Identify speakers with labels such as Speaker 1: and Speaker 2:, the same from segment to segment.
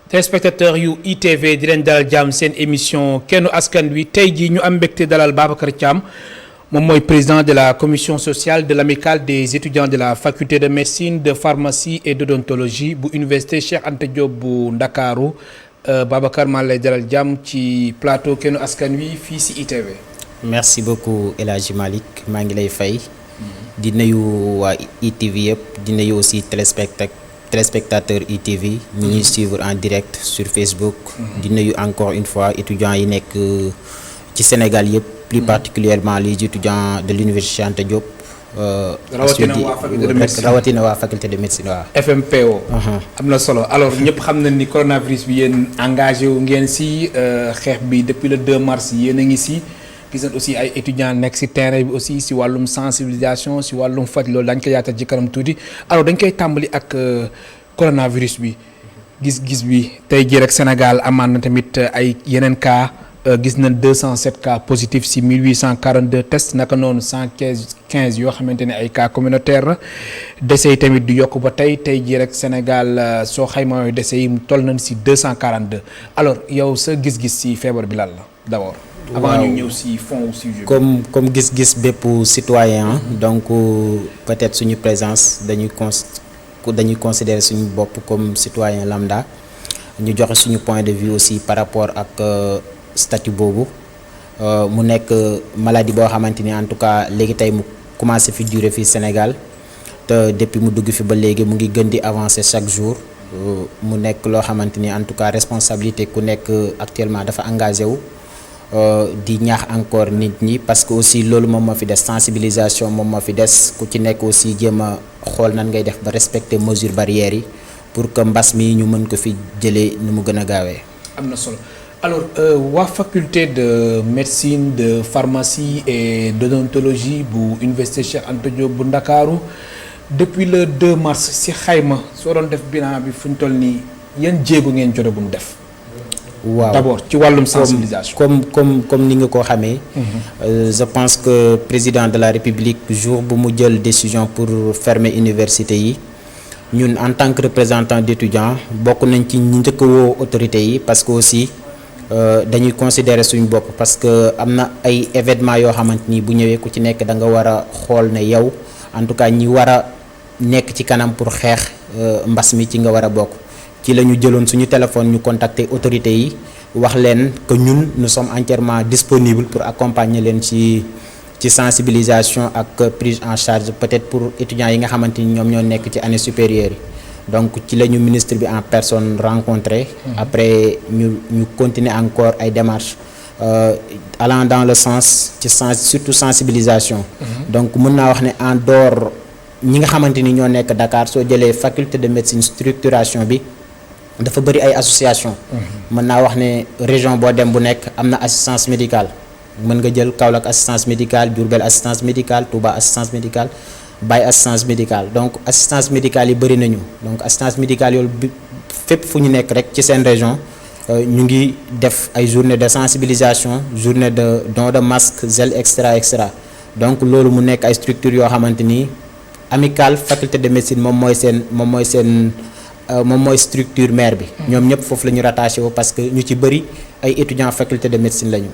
Speaker 1: téléspectateurs yu ITV di leen dalal jàmm seen émission kennu askan wi tey jii ñu am mbégte dalal Babacar Thiam moom mooy président de la commission sociale de l'amicale des étudiants de la faculté de médecine de pharmacie et d'odontologie bu université Cheikh Anta Diop bu Ndakaaru Babacar maa lay dalal jàmm ci plateau kennu askan wi fii ci ITV.
Speaker 2: merci beaucoup El Hadji Malick maa ngi lay fay. di nuyu waa ITV yëpp di nuyu aussi téléspectateur ITV ñi ñuy suivre en direct sur Facebook. di nuyu encore une fois étudiants yi nekk ci Sénégal yëpp. plus particulièrement les étudiants de l'université Cheikh Anta Diop. rawatina waa faculté de médecine waaw.
Speaker 1: FMPO. am na solo alors ñëpp xam na ni coronavirus bi yéen engagé wu ngeen si xeex bi depuis le 2 mars yéen a ngi si. gis nañ aussi ay étudiants nekk ci terrain bi aussi ci wàllum sensibilisation ci wàllum faj loolu dañ koy yaatal ci kanam tuuti alors dañ koy tàmbali ak coronavirus bi gis-gis bi tey jii rek Sénégal amaan na tamit ay yeneen cas gis nañ 207 cas positifs ci 1842 tests naka noonu 115 yoo xamante ne ay cas communautaire la décès yi tamit du yokk ba tey jii rek Sénégal soo xaymaa yooyu décès yi toll nañ ci 242 alors yow sa gis-gis ci feebar bi lan la d'abord. avant ñu ñëw ci fond sujet
Speaker 2: comme gis-gis bépp citoyen donc peut-être suñu présence dañuy considérer suñu bopp comme citoyen lambda ñu joxe suñu point de vue aussi par rapport ak statut boobu mu nekk maladie boo xamante ni en tout cas léegi tey mu commencé fi durer fii Sénégal te depuis mu dugg fi ba léegi mu ngi gën di avancer chaque jour mu nekk loo xamante ni en tout cas responsabilité ku nekk actuellement dafa engagé wu. di ñaax encore nit ñi parce que aussi loolu moom moo fi des sensibilisation moom moo fi des ku ci nekk aussi jéem a xool nan ngay def ba respecter mesures barrières yi pour que mbas mi ñu mën ko fi jëlee nu mu gën a gaawee.
Speaker 1: am na solo alors waa faculté de médecine de pharmacie et d'odontologie bu université Cheikh Anta Diop bu Ndakaaru depuis le 2 mars ci xayma soo doon def bilan bi fu ñu toll nii yan jéego ngeen jotagum def.
Speaker 2: waaw
Speaker 1: d'abord ci wàllum sensibilisation.
Speaker 2: comme ni nga ko xamee. je pense que président de la République jour bu mu jël décision pour fermer université yi ñun en tant que représentant d'étudiants bokk nañ ci ñi njëkk a woo autorités yi parce que aussi dañuy considérer suñu bopp parce que am na ay événements yoo xamante ni bu ñëwee ku ci nekk da nga war a xool ne yow en tout cas ñi war a nekk ci kanam pour xeex mbas mi ci nga war a bokk. ci la ñu jëloon suñu téléphone ñu contacter autorités yi wax leen que ñun nous sommes entièrement disponibles pour accompagner leen ci sensibilisation ak prise en charge peut-être pour étudiants yi nga xamante ni ñoom ñoo nekk ci année supérieure yi donc ci la ñu ministre bi en personne rencontré. après ñu continuer encore ay démarches allant dans le sens surtout sensibilisation. donc mën naa wax ne en dehors ñi nga xamante ni ñoo nekk Dakar soo jëlee faculté de médecine structuration bi. dafa bëri ay association mën naa wax ne région boo dem bu nekk am na assistance médicale mën nga jël Kaolack assistance médicale Diourbel assistance médicale Touba assistance médicale Baye assistance médicale donc assistance médicale yi bëri nañu donc assistance médicale yoolu bi fépp fu ñu nekk rek ci seen région ñu ngi def ay journée de sensibilisation journée de don de masque gel extra donc loolu mu nekk ay structures yoo xamante ni amicale faculté de médecine moom mooy structure mère bi. ñoom ñëpp foofu la ñu rattaché wu parce que ñu ci bëri ay étudiants faculté de médecine lañu.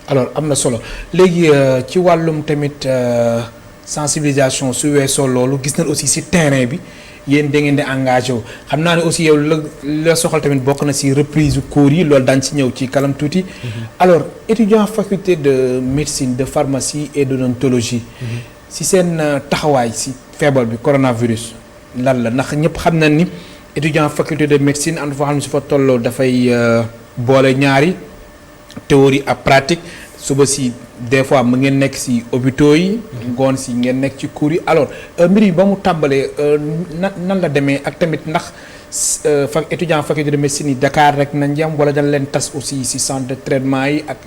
Speaker 1: alors am na solo léegi ci wàllum tamit sensibilisation su weesoo loolu gis nañ aussi ci terrain bi yéen da ngeen di engagé wu xam naa ne aussi yow la soxal tamit bokk na ci reprise cours yi loolu daañu ci ñëw ci kanam tuuti. alors étudiants faculté de médecine de pharmacie et d'odontologie. ci seen taxawaay ci feebar bi coronavirus. lan la ndax ñëpp xam nañ ni étudiant faculté de médecine am na foo xam ne su fa tolloo dafay boole ñaari théorie ak pratique suba si des fois mu ngeen nekk si hôpitaux yi. ngoon si ngeen nekk ci cours yi alors mbir yi ba mu tàmbalee nan la demee ak tamit ndax étudiant faculté de médecine yi Dakar rek nañ jam wala dañ leen tas aussi si centre de traitement yi ak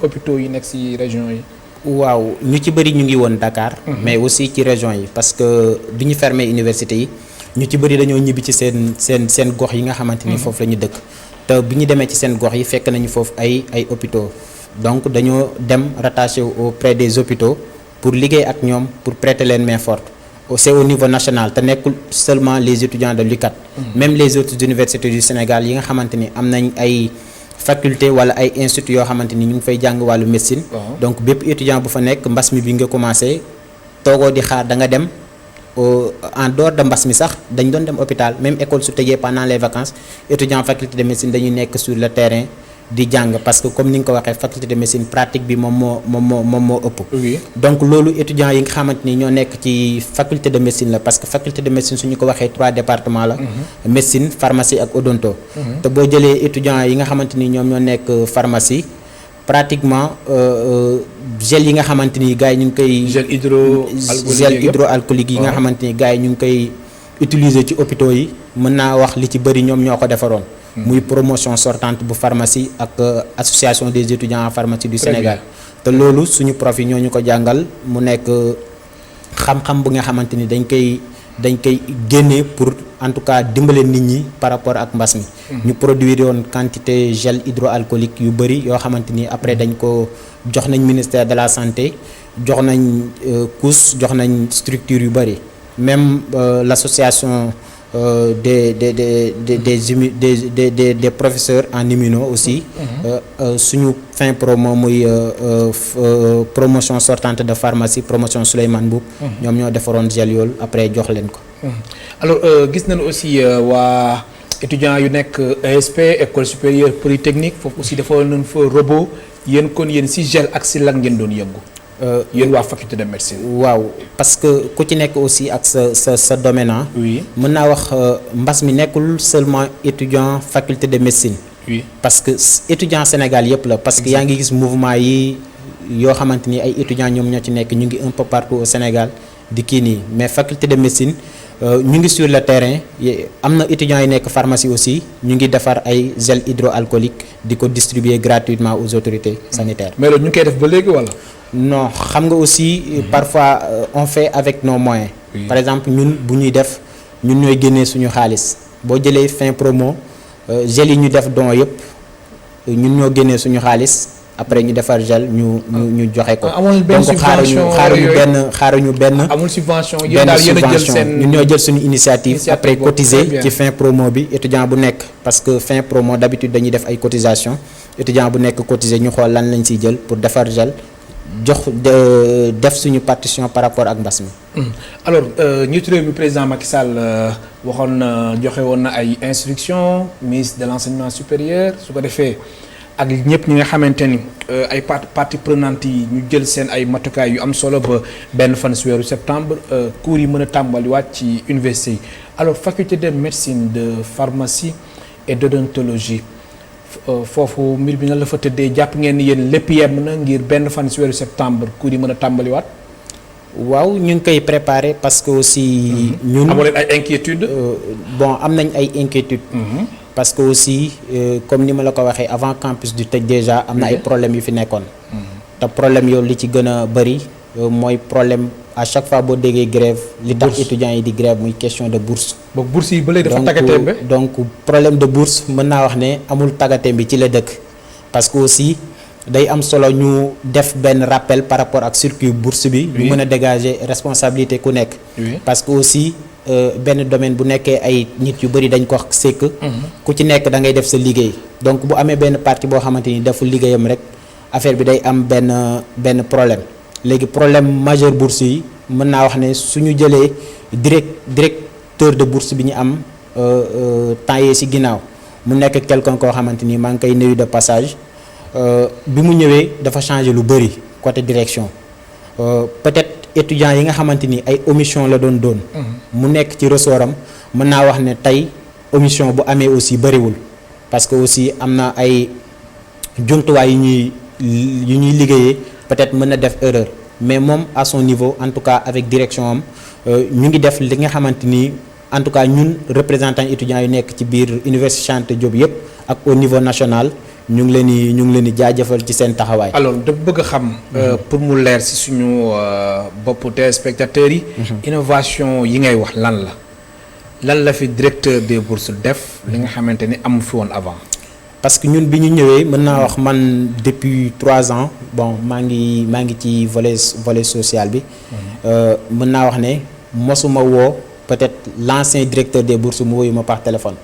Speaker 1: hôpitaux yi nekk si région yi.
Speaker 2: waaw ñu ci bëri ñu ngi woon Dakar. mais aussi ci région yi parce que bi ñu fermé université yi ñu ci bëri dañoo ñibbi ci seen gox yi nga xamante ni foofu la ñu dëkk. te bi ñu demee ci seen gox yi fekk nañu foofu ay hôpitaux donc dañoo dem rattaché auprès des hôpitaux pour liggéey ak ñoom pour prêter leen main forte c'est au niveau national te nekkul seulement les étudiants de l'UCAD. Même les autres universités du Sénégal yi nga xamante ni am nañ ay faculté wala ay instituts yoo xamante ni ñu ngi fay jàng wàllu médecine. Donc bépp étudiant bu fa nekk mbas mi bi nga commencé toogoo di xaar da nga dem en dehors de mbas mi sax dañ doon dem hôpital même école su tëjee pendant les vacances étudiants faculté de médecine dañuy nekk sur le terrain di jàng parce que comme ni nga ko waxee faculté de médecine pratique bi moom moo ëpp. Donc loolu étudiants yi nga xamante ni ñoo nekk ci faculté de médecine la parce que faculté de médecine su ñu ko waxee 3 départements la. Médecine pharmacie ak odonto. te boo jëlee étudiants yi nga xamante ni ñoom ñoo nekk pharmacie pratiquement gel yi nga xamante ni gars yi ñu ngi koy. gel hydroalcoolique yi nga xamante ni gars yi ñu ngi koy utiliser ci hôpitaux yi mën naa wax li ci bëri ñoom ñoo ko defaroon. muy promotion sortante bu pharmacie ak association des étudiants en pharmacie du Sénégal. te loolu suñu prof yi ñoo ñu ko jàngal mu nekk xam-xam bu nga xamante ni dañ koy génnee pour en tout cas dimbale nit ñi par rapport ak mbas mi. ñu produire woon quantité gel hydroalcoolique yu bëri yoo xamante ni après dañ ko jox nañ ministère de la santé jox nañ COUS jox nañ structure yu bëri même l'association des professeurs en immuno aussi. suñu fin promo muy promotion sortante de pharmacie promotion Souleymane Mboup. ñoom ñoo defaroon gel yoolu après jox leen ko.
Speaker 1: alors gis nañu aussi waa étudiants yu nekk ESP école supérieure polytechnique foofu aussi dafa nañ fa robot yéen kon yéen si gel ak si lan ngeen doon yëngu. yéen waa faculté de médecine.
Speaker 2: waaw parce que ku ci nekk aussi ak sa domaine.
Speaker 1: oui
Speaker 2: mën naa wax mbas mi nekkul seulement étudiant faculté de médecine.
Speaker 1: oui
Speaker 2: parce que étudiant Sénégal yëpp la parce que yaa ngi gis mouvement yi yoo xamante ni ay étudiants ñoom ñoo ci nekk ñu ngi un peu partout au Sénégal di kii nii mais faculté de médecine ñu ngi sur le terrain am na étudiants yi nekk pharmacie aussi ñu ngi defar ay gel hydroalcoolique di ko distribuer gratuitement aux autorités sanitaires.
Speaker 1: mais loolu ñu ngi koy def ba léegi wala.
Speaker 2: non xam nga aussi parfois on fait avec nos moyens. Par exemple ñun bu ñuy def ñun ñooy génnee suñu xaalis boo jëlee fin promo gel yi ñu def don yëpp ñun ñoo génnee suñu xaalis après ñu defar gel ñu joxe ko.
Speaker 1: amul benn subvention
Speaker 2: xaaruñu benn.
Speaker 1: amul subvention yéen daal yéen a jël seen
Speaker 2: ñun ñoo jël suñu initiative après cotiser ci fin promo bi étudiant bu nekk parce que fin promo d'habitude dañuy def ay cotisation étudiant bu nekk cotiser ñu xool lan lañ siy jël pour defar gel. jox def suñu partition par rapport ak mbas mi.
Speaker 1: alors njiitu réew mi président Macky Sall waxoon na joxe woon na ay instructions ministre de l'enseignement supérieur su ko defee ak ñëpp ñi nga xamante ni ay parties prenantes yi ñu jël seen ay matukaay yu am solo ba benn fan si weeru septembre cours yi mën a tàmbaliwaat ci université yi alors faculté de médecine de pharmacie et d'odontologie. foofu mbir bi na la fa tëddee jàpp ngeen ni yéen lépp yem na ngir benn fan si weeru septembre cours yi mën a tàmbaliwaat.
Speaker 2: waaw ñu ngi koy préparer parce que aussi. ñun
Speaker 1: amoo leen ay inquiétudes.
Speaker 2: bon am nañ ay inquiétudes. parce que aussi comme ni ma la ko waxee avant campus du tëj déjà am na ay problèmes yu fi nekkoon. te problème yow li ci gën a bëri mooy problème à chaque fois boo déggee grève li tax étudiants yi di grève muy question de bourse.
Speaker 1: ba bourse yi ba léegi dafa tàggatémbe.
Speaker 2: donc problème de bourse mën naa wax ne amul tàggatémbe ci la dëkk parce que aussi day am solo ñu def benn rappel par rapport ak circuit bourse bi. ñu mën a dégager responsabilité ku nekk. parce que aussi benn domaine bu nekkee ay nit yu bëri dañ ko sekk. ku ci nekk da ngay def sa liggéey. donc bu amee benn partie boo xamante ni deful liggéeyam rek affaire bi day am benn problème. léegi problème majeur bourse yi mën naa wax ne suñu jëlee directeur de bourse bi ñu am temps yee ci ginnaaw mu nekk quelqu'un koo xamante ni maa ngi koy nuyu de passage bi mu ñëwee dafa changer lu bëri côté direction peut-être étudiants yi nga xamante ni ay omission la doon mu nekk ci ressortam mën naa wax ne tey omission bu amee aussi bëriwul parce que aussi am na ay jumtuwaay yu ñuy liggéeyee peut-être mën na def erreur mais moom à son niveau en tout cas avec direction am ñu ngi def li nga xamante ni en tout cas ñun représentants étudiants yu nekk ci biir université Cheikh Anta Diop yëpp ak au niveau national ñu ngi leen di jaajëfal ci seen taxawaay.
Speaker 1: alors da bëgg a xam. pour mu leer ci suñu bopp téléspectateurs yi. innovation yi ngay wax lan la fi directeur des bourses def li nga xamante ni amu fi woon avant.
Speaker 2: parce que ñun bi ñu ñëwee mën naa wax man depuis 3 ans bon maa ngi ci volet social bi. mën naa wax ne mosuma woo peut-être l'ancien directeur des bourses mu woyu ma par téléphone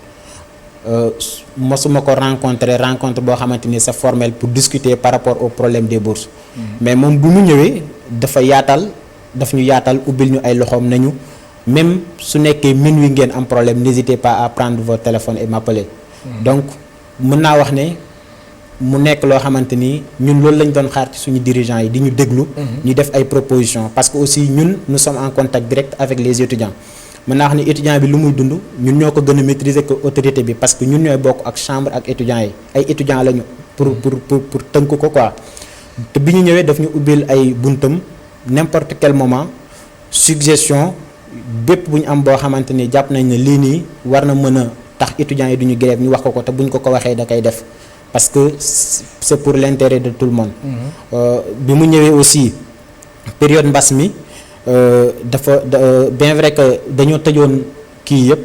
Speaker 2: mosuma ko rencontre boo xamante ni c'est formel pour discuter par rapport au problème des bourses mais moom bu mu ñëwee daf ñu yaatal ubbil ñu ay loxoom nañu même su nekkee minuit ngeen am problème n'hésitez pas à prendre votre téléphone et m'appeler donc mën naa wax ne mu nekk loo xamante ni ñun loolu lañ doon xaar ci suñu dirigeants yi di ñu déglu ñu def ay propositions parce que aussi ñun nous sommes en contact direct avec les étudiants mën naa wax ni étudiant bi lu muy dund ñun ñoo ko gën a maîtriser que autorité bi parce que ñun ñooy bokk ak chambre ak étudiants yi ay étudiants lañu pour tënk ko quoi te bi ñu ñëwee daf ñu ubbil ay buntam n'importe quel moment suggestion bépp bu ñu am boo xamante ni jàpp nañ ne lii nii war na mën a tax étudiants yi duñu grève ñu wax ko te buñ ko waxee da koy def parce que c'est pour l'intérêt de tout le monde bi mu ñëwee aussi période mbas mi bien vrai que dañoo tëjoon kii yëpp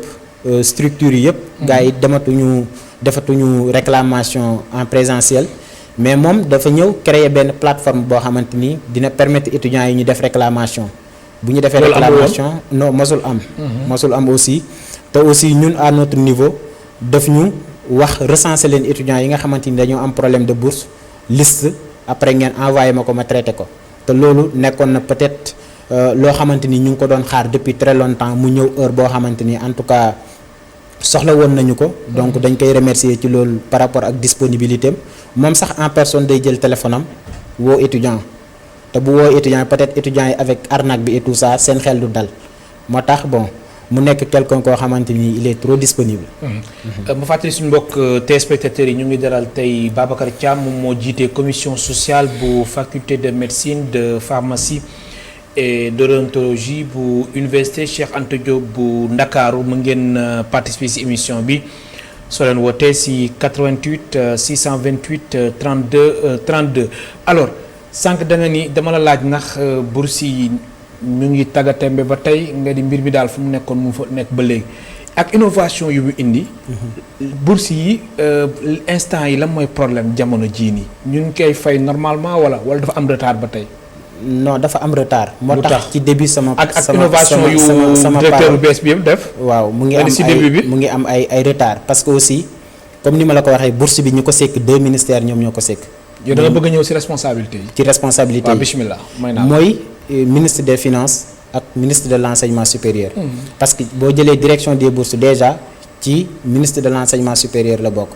Speaker 2: structures yi yëpp gars yi defatuñu réclamation en présentiel mais moom dafa ñëw créer benn plateforme boo xamante ni dina permettre étudiants yi ñu def réclamation bu ñu defee réclamation non mosul am aussi te aussi ñun à notre niveau daf ñu wax recenser leen étudiants yi nga xamante ni dañoo am problème de bourse liste après ngeen envoyé ma ko ma traité ko te loolu nekkoon na peut-être loo xamante ni ñu ngi ko doon xaar depuis très longtemps mu ñëw heure boo xamante ni en tout cas soxla woon nañu ko donc dañ koy remercier ci loolu par rapport ak disponibilité am moom sax en personne day jël téléphone am woo étudiant te bu woo étudiant peut-être étudiants yi avec arnaque bi et tout ça seen xel du dal moo tax bon mu nekk quelqu'un koo xamante ni il est trop disponible.
Speaker 1: ma fàttali suñu mbokk téléspectateurs yi ñu ngi dalal tey Babacar Thiam moom moo jiite commission sociale bu faculté de médecine de pharmacie et d'odontologie bu université Cheikh Anta Diop bu Ndakaaru mu ngeen participer ci émission bi soo leen wootee ci 88 628 32 32 alors sànq da nga ni dama la laaj ndax bourse yi ñu ngi tàggatémbe ba tey nga di mbir mi daal fu mu nekkoon mu fa nekk ba léegi ak innovation yu mu indi bourse yi instant yi lan mooy problème jamono jii nii ñu ngi koy fay normalement wala dafa am retard ba tey.
Speaker 2: non dafa am retard. moo tax ci début sama
Speaker 1: ak innovation yu directeur bu bees bi yëpp def.
Speaker 2: waaw mu ngi am ay retard parce que aussi comme ni ma la ko waxee bourse bi ñu ko sekk 2 ministères ñoom ñoo ko sekk.
Speaker 1: yow da nga bëgg a ñëw ci responsabilité yi.
Speaker 2: ci responsabilité yi
Speaker 1: waaw bismillah
Speaker 2: mooy ministre des finances ak ministre de l'enseignement supérieur. parce que boo jëlee direction des bourses déjà ci ministre de l'enseignement supérieur la bokk.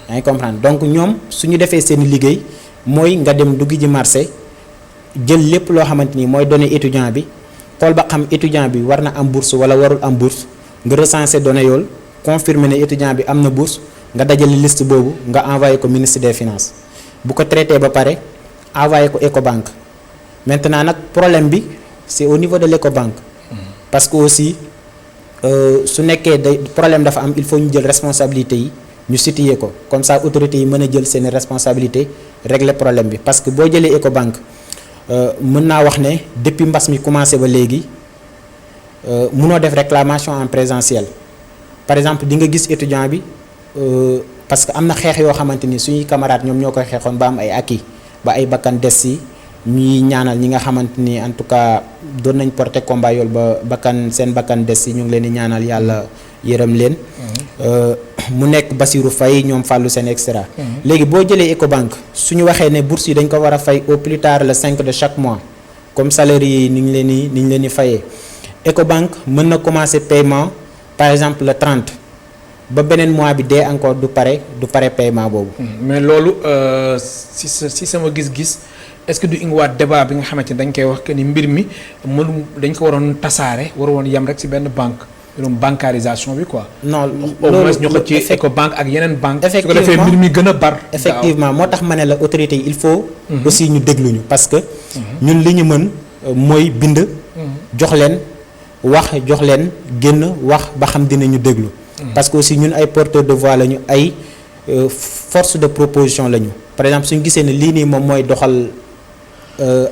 Speaker 2: yaa ngi comprendre donc ñoom su ñu defee seen liggéey mooy nga dem dugg ji marché jël lépp loo xamante ni mooy données étudiant bi xool ba xam étudiant bi war na am bourse wala warul am bourse nga recenser données yool confirmer ne étudiant bi am na bourse nga dajale liste boobu nga envoyé ko ministre des finances bu ko traité ba pare envoyé ko Ecobank maintenant nag problème bi c'est au niveau de l'Ecobank parce que aussi su nekkee problème dafa am il faut ñu jël responsabilité yi ñu situer ko comme ça autorités yi mën a jël seeni responsabilité régler problème bi parce que boo jëlee Ecobank mën naa wax ne depuis mbas mi commencé ba léegi mënoo def réclamation en présentiel par exemple di nga gis étudiant bi parce que am na xeex yoo xamante ni suñuy camarades ñoom ñoo koy xeexoon ba am ay acquis ba ay bakkan des si ñuy ñaanal ñi nga xamante ni en tout cas doon nañ porter combat yool ba seen bakkan des si ñu ngi leen di ñaanal yàlla yërëm leen. mu nekk Bassirou Faye ñoom Fallou Sène et cetera. léegi boo jëlee Ecobank suñu waxee ne bourse yi dañ ko war a fay au plus tard le 5 de chaque mois comme salaire yi ni ñu leen di fayee Ecobank mën na commencer paiement par exemple le 30 ba beneen mois bi dee encore du pare paiement boobu.
Speaker 1: mais loolu si sama gis-gis est-ce que du indiwaat débat bi nga xamante ni dañ koy wax que ni mbir mi dañ ko waroon tasaare waroon yem rek ci benn banque. bancarisation bi quoi.
Speaker 2: non
Speaker 1: au moins ñu ko ci Ecobank ak yeneen banque
Speaker 2: effectivement
Speaker 1: su ko defee mbir mi gën a bar.
Speaker 2: effectivement moo tax ma ne la autorité yi il faut. aussi ñu dégluñu parce que. ñun li ñu mën mooy bind. jox leen génn wax ba xam dinañu déglu. parce que aussi ñun ay porteurs de voix lañu ay force de proposition lañu par exemple suñu gisee ne lii nii moom mooy doxal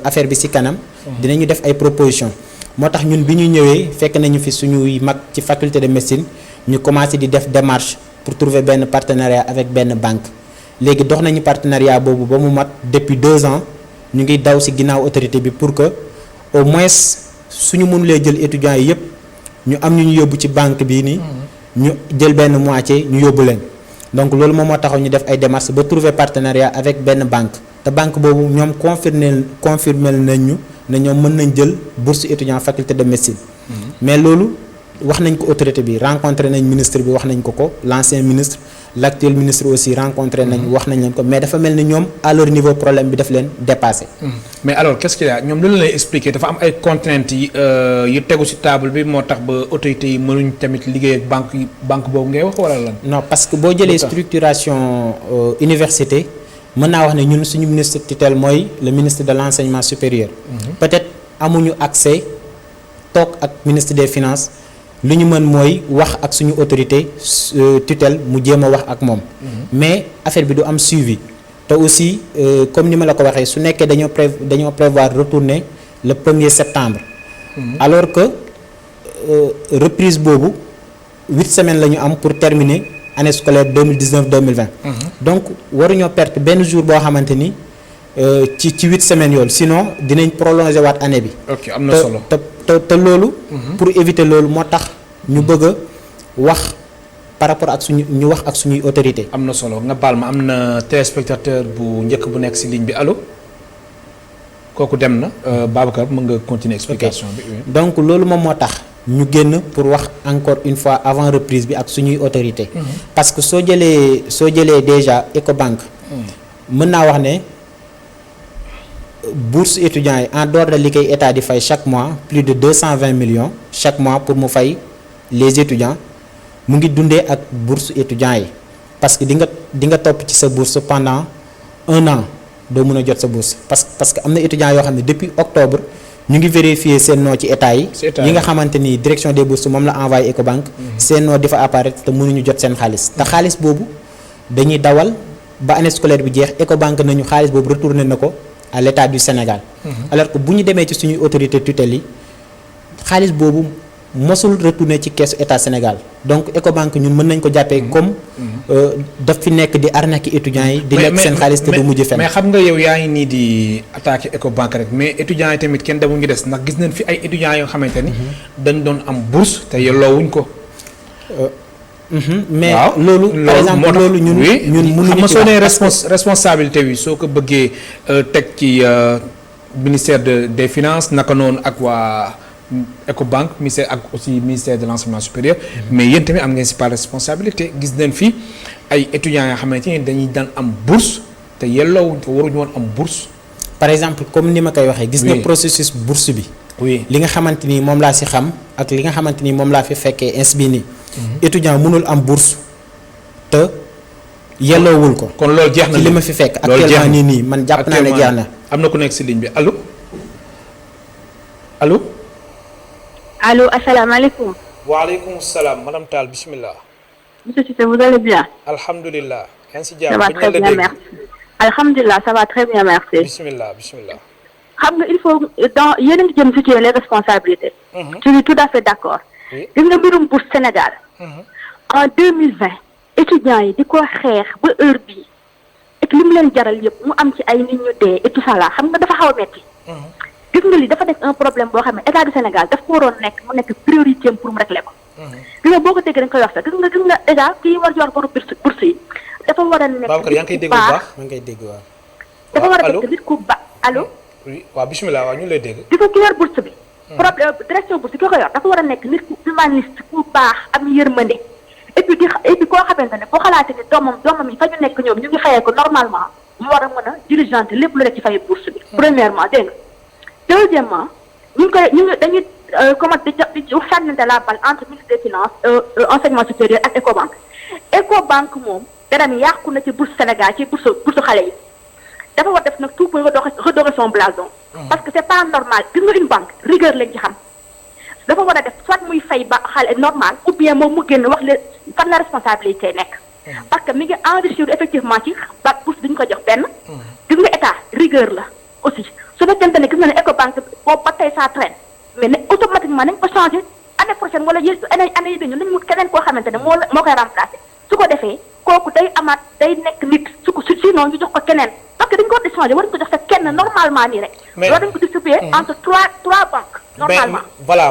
Speaker 2: affaire bi ci kanam. dinañu def ay propositions. moo tax ñun bi ñu ñëwee fekk nañu fi suñuy mag ci faculté de médecine ñu commencé di def démarche pour trouver benn partenariat avec benn banque léegi dox nañu partenariat boobu ba mu mat depuis 2 ans ñu ngi daw ci ginnaaw autorité bi pour que au moins suñu mënulee jël étudiants yi yëpp ñu am ñu yóbbu ci banque bii nii ñu jël benn moitié ñu yóbbu leen donc loolu moom moo taxaw ñu def ay démarches ba trouver partenariat avec benn banque te banque boobu ñoom confirmer nañ ñu ne ñoom mën nañ jël bourse étudiant faculté de médecine mais loolu wax nañ ko autorité bi rencontré nañ ministre bi wax nañ ko l'ancien ministre l'actuel ministre aussi rencontré nañ wax nañ leen ko mais dafa mel ni ñoom à leur niveau problème bi daf leen dépassé.
Speaker 1: mais alors qu'est-ce qu'il y a ñoom lu lay expliquer dafa am ay contraintes yu tegu ci table bi moo tax ba autorités yi mënuñ tamit liggéey ak banque boobu ngay wax wala lan.
Speaker 2: non parce que boo jëlee structuration université mën naa wax ne ñun suñu ministre tutelle mooy le ministre de l'enseignement supérieur. peut-être amuñu accès toog ak ministre des finances. lu ñu mën mooy wax ak suñu autorité tutelle mu jéem a wax ak moom mais affaire bi du am suivi te aussi comme ni ma la ko waxee su nekkee dañoo prévoir retourner le 1er septembre alors que reprise boobu 8 semaines la ñu am pour terminer année scolaire 2019-2020 donc waruñoo perte benn jour boo xamante ni ci 8 semaines yoon sinon dinañ prolonger waat année bi.
Speaker 1: ok am na solo
Speaker 2: te loolu. pour éviter loolu moo tax ñu bëgg a wax par rapport ak ñu wax ak suñuy autorité.
Speaker 1: am na solo nga baal ma am na téléspectateur bu njëkk bu nekk ci ligne bi allo kooku dem na Babacar mën nga continuer explication bi.
Speaker 2: donc loolu moom moo tax ñu génn pour wax encore une fois avant reprise bi ak suñuy autorité. parce que soo jëlee déjà Ecobank. mën naa wax ne. bourse étudiants yi en dehors de li koy état di fay chaque mois plus de 220 millions chaque mois pour mu fay les étudiants mu ngi dundee ak bourse étudiants yi parce que di nga topp ci sa bourse pendant 1 an doo mën a jot sa bourse parce que am na étudiants yoo xam ne depuis octobre ñu ngi vérifier seen nom ci état yi nga xamante ni direction des bourses moom la envoyé Ecobank seen nom di fa apparaître te mënuñu jot seen xaalis te xaalis boobu dañuy dawal ba année scolaire bi jeex Ecobank nañu xaalis boobu retourné na ko à l'État du Sénégal. alors que bu ñu demee ci suñuy autorité tutelle yi xaalis boobu mosul retourner ci keesu État Sénégal donc Ecobank ñun mën nañ ko jàppee comme daf fi nekk di arnaquer étudiants yi. di lekk seen xaalis te du mujj fenn.
Speaker 1: mais xam nga yow yaa ngi nii di attaquer Ecobank rek mais étudiants yi tamit kenn demul ngi des ndax gis nañ fi ay étudiants yoo xamante ni. dañ doon am bourse te yelloowuñ ko.
Speaker 2: mais loolu par exemple loolu ñun mënuñu
Speaker 1: xam nga soo nee responsabilité bi soo ko bëggee teg ci ministère des finances naka noonu ak waa Ecobank ministère ak aussi ministère de l'enseignement supérieur mais yéen tamit am ngeen si pas responsabilité gis nañ fi ay étudiants yoo xamante ni dañuy daan am bourse te yelloowuñ ko waruñu woon am bourse.
Speaker 2: par exemple comme ni ma koy waxee. gis nga processus bourse bi. li nga xamante ni moom laa si xam ak li nga xamante ni moom laa fi fekkee insbi nii. étudiant mënul am bourse te yelloowul ko.
Speaker 1: kon loolu jeex na
Speaker 2: ci li ma fi fekk actuellement nii man jàpp naa ne jeex na.
Speaker 1: am na ku nekk ci ligne bi allo allo.
Speaker 3: allo asalaamaaleykum.
Speaker 1: waaleykum salaam madame Tall bismillah.
Speaker 3: monsieur Cissé vous allez bien.
Speaker 1: alhamdulilah. yaa ngi si jàmm
Speaker 3: ça va très bien merci. alhamdulilah ça va très bien merci.
Speaker 1: bismillah bismillah.
Speaker 3: xam nga il faut dans yéen a ngi jëm situer les responsabilités. je suis tout à fait d'accord. gis nga mbirum bourse Sénégal. en 2020 étudiants yi di ko xeex ba heure bii et li mu leen jaral yëpp mu am ci ay nit ñu dee et tout ça là xam nga dafa xaw a metti. gis nga li dafa nekk un problème boo xam ne état du Sénégal daf ko waroon nekk mu nekk priorité pour mu régler ko. gis nga boo ko déggee dañ koy wax sax gis nga déjà kii war yor boru bourse yi dafa war a nekk.
Speaker 1: Babacar yaa ngi koy dégg bu baax
Speaker 2: maa ngi koy dégg waaw.
Speaker 3: dafa war a nekk nit ku ba allo.
Speaker 1: oui waaw bismillah waaw ñu lay dégg.
Speaker 3: gis nga ki yor bourse bi. problème direction bourse ki ko yor dafa war a nekk nit ku humaniste ku baax am yërmande et puis koo xamante ne boo xalaatee ne doomam yi fa ñu nekk ñoom ñu ngi fayee ko normalement ñu war a mën a diligenter lépp lu nekk ci fay bourse bi. premièrement dégg nga deuxièmement ñu ngi dañuy comment di sànnante la balle entre ministre des finances enseignement supérieur ak Ecobank. Ecobank moom dara mi yàqu na ci bourse Sénégal ci bourse xale yi dafa war def nag tout pour redorer son blason. parce que c'est pas normal gis nga une banque rigueur lañ ci xam. dafa war a def soit muy fay ba xale normal ou bien moom mu génn wax leen fan la responsabilité nekk. parce que mi ngi enrichir effectivement ci ba bourse bi ñu ko jox benn. gis nga état rigueur la aussi su fekkente ne gis nga ne Ecobank boobu ba tey ça traîne mais ne automatiquement nañ ko changer année prochaine wala année yi dañu nañ mu keneen koo xamante ne moo koy remplacer su ko defee kooku day amaat day nekk nit sinon ñu jox ko keneen parce que dañ ko di changer war nañ ko jox sa kenn normalement nii rek. mais loolu dañ ko distribuer entre trois banques. normalement.
Speaker 1: voilà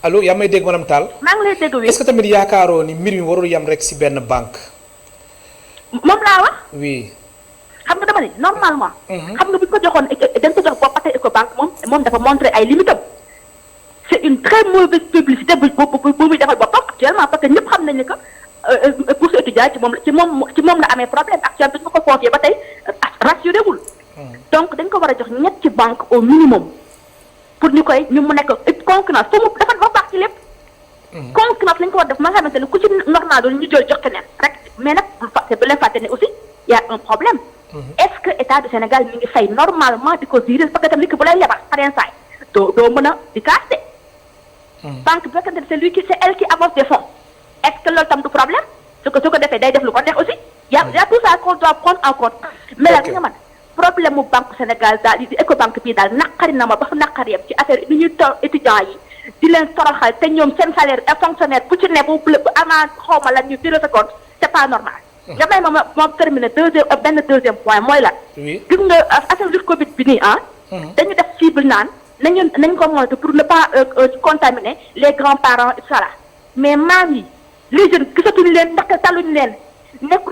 Speaker 1: allo yaa may dégg madame Tall.
Speaker 3: maa ngi lay dégg wi.
Speaker 1: est-ce que tamit yaakaaroo ni mbir mi warul yam rek ci benn banque.
Speaker 3: moom laa wax.
Speaker 1: oui.
Speaker 3: xam nga dama ne normalement. xam nga bu ñu ko joxoon dañ ko jox boo patee Ecobank moom dafa montré ay limitam. c'est une très mauvaise publicité bu muy defal boppam actuellement parce que ñëpp xam nañu que bourse étudiant ci moom la amee problème actuellement bi ñu ko confié ba tey rassuré wul. donc dañ ko war a jox ñetti banque au minimum pour ñu mu nekk concurrence foo mu dafa baax ci lépp. concurrence lañ ko war def ma nga xamante ne ku ci normal doon ñu jël jox keneen rek mais nag bu leen fàtte ne aussi y a un problème. est-ce que état du Sénégal mi ngi fay normalement di ko virer parce que tam nit ki bu lay lebal pareen saay doo mën a di kaas de. banque bi fekkente ne c'est elle qui avance des fonds est-ce que loolu tam du problème su ko defee day def lu ko neex aussi y a tout ça qu'on doit prendre en compte. mais la nga man problème mu banque Sénégal daal di Ecobank bii daal naqari na ma ba fa naqari yam ci affaire ni ñuy taw étudiants yi di leen toroxal te ñoom seen salaire fonctionnaire bu ci ne bu avant xawma lan ñu virer sa compte c'est pas normal. nga may ma terminer deuxième point mooy la. gis nga affaire du Covid bi nii dañu def cible naan. nañ ko moytu pour ne pas contaminer les grands-parents et cetera mais maam yi les jeunes gisatuñu leen ndax taluñu leen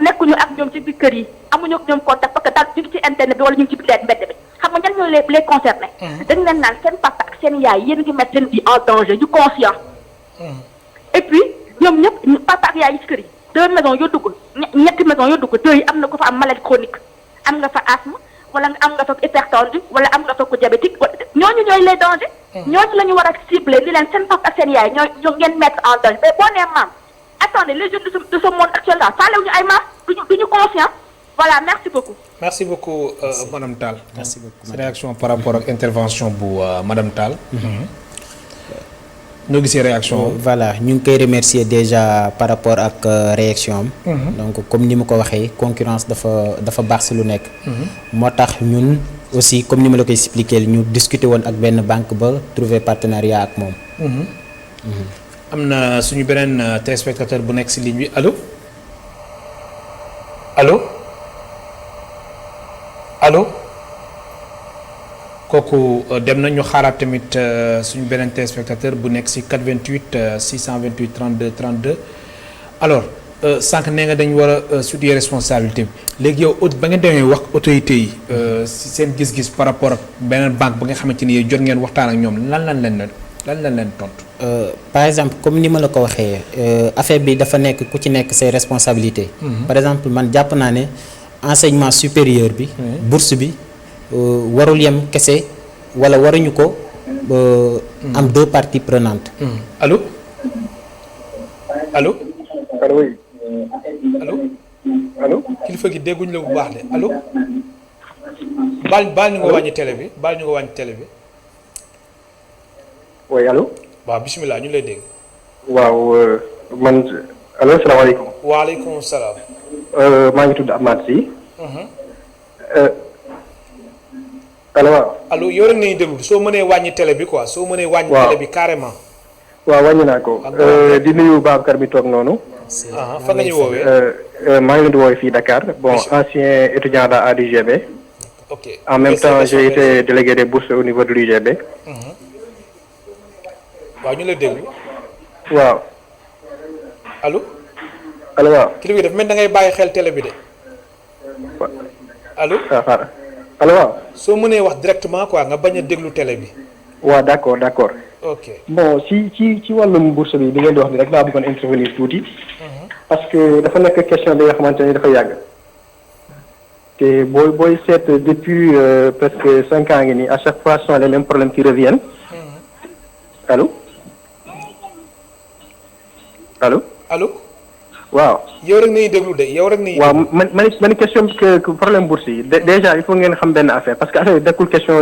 Speaker 3: nekkuñu ak ñoom ci biir kër yi amuñu ak ñoom contact parce que daal ñu ngi ci internet bi wala ñu ngi ci biir mbedd bi xam nga ñan ñooy les concernés. dañ leen naan seen papa ak seen yaay yéen ngi mettre seen vie en danger ñu conscient. et puis ñoom ñëpp papa ak yaay yi ci kër yi 2 maisons yoo dugg ñetti maisons yoo dugg 2 yi am na ko fa am maladie chronique am nga fa asthme wala am nga fa hypertendu wala am nga fa ko diabétique ñooñu ñooy les dangers. ñooñu la ñu war a cibler ni leen seen papa ak seen yaay ñoo ngeen mettre en danger mais boo nee maam attendez les jeunes de ce monde actuel là faalewu ñu ay maam duñu conscient voilà merci beaucoup.
Speaker 1: merci beaucoup madame Tall.
Speaker 2: merci beaucoup
Speaker 1: sa réaction par rapport ak intervention bu madame Tall. noo gisee réaction
Speaker 2: voilà ñu ngi koy remercier déjà par rapport ak réaction am. donc comme ni ma ko waxee concurrence dafa baax si lu nekk. moo tax ñun aussi comme ni ma la koy expliquer ñu discuter woon ak benn banque ba trouver partenariat ak moom.
Speaker 1: am na suñu beneen téléspectateur bu nekk si ligne bi allo allo allo kooku dem na ñu xaaraat tamit suñu beneen téléspectateur bu nekk si 88 628 32 32 alors sànq nee nga dañ war a situer responsabilité bi léegi yow ba ngeen demee wax autorité yi si seen gis-gis par rapport ak beneen banque ba nga xamante ni jot ngeen waxtaan ak ñoom lan lañ leen tontu.
Speaker 2: par exemple comme ni ma la ko waxee affaire bi dafa nekk ku ci nekk say responsabilité par exemple man jàpp naa ne enseignement supérieur bi. bourse bi. warul yem kese wala waruñu ko am 2 parties prenantes.
Speaker 1: allo allo.
Speaker 4: allo oui.
Speaker 1: allo.
Speaker 4: allo.
Speaker 1: kilifa gi dégguñ la bu baax de allo. baal ñu nga wàññi télé bi baal ñu nga wàññi télé bi.
Speaker 4: oui allo.
Speaker 1: waaw bisimilah ñu lay dégg.
Speaker 4: waaw man allo salaamaaleykum.
Speaker 1: waaleykum salaam.
Speaker 4: maa ngi tudd Amath Sy. allo waaw.
Speaker 1: allo yow rek nañu déglu soo mënee wàññi télé bi quoi soo mënee wàññi télé bi carrément.
Speaker 4: waaw wàññi naa ko. di nuyu Babacar mi toog noonu.
Speaker 1: fa nga ñu woowee.
Speaker 4: maa ngi leen di woowee fii Dakar bon ancien étudiant à l'UGB.
Speaker 1: ok
Speaker 4: en même temps j'ai été délégué des bourses au niveau de l'UGB.
Speaker 1: waaw ñu la déglu.
Speaker 4: waaw.
Speaker 1: allo.
Speaker 4: allo waaw.
Speaker 1: kilifa gi dafa mel da ngay bàyyi xel télé bi de. allo.
Speaker 4: allo waaw.
Speaker 1: soo mënee wax directement quoi nga bañ a déglu télé bi.
Speaker 4: waaw d'accord.
Speaker 1: ok
Speaker 4: bon ci wàllum bourse bi li ngeen di wax ni rek laa bëggoon intervenir tuuti. parce que dafa nekk question bi nga xamante ni dafa yàgg. te booy seet depuis presque 5 ans ngi nii à chaque fois ce sont les mêmes problèmes qui reviennent. allo.
Speaker 1: allo.
Speaker 4: waaw.
Speaker 1: yow rek nañu déglu de yow rek nañu.
Speaker 4: waaw man question que problème bourse yi déjà il faut ngeen xam benn affaire parce que affaire yi nekkul question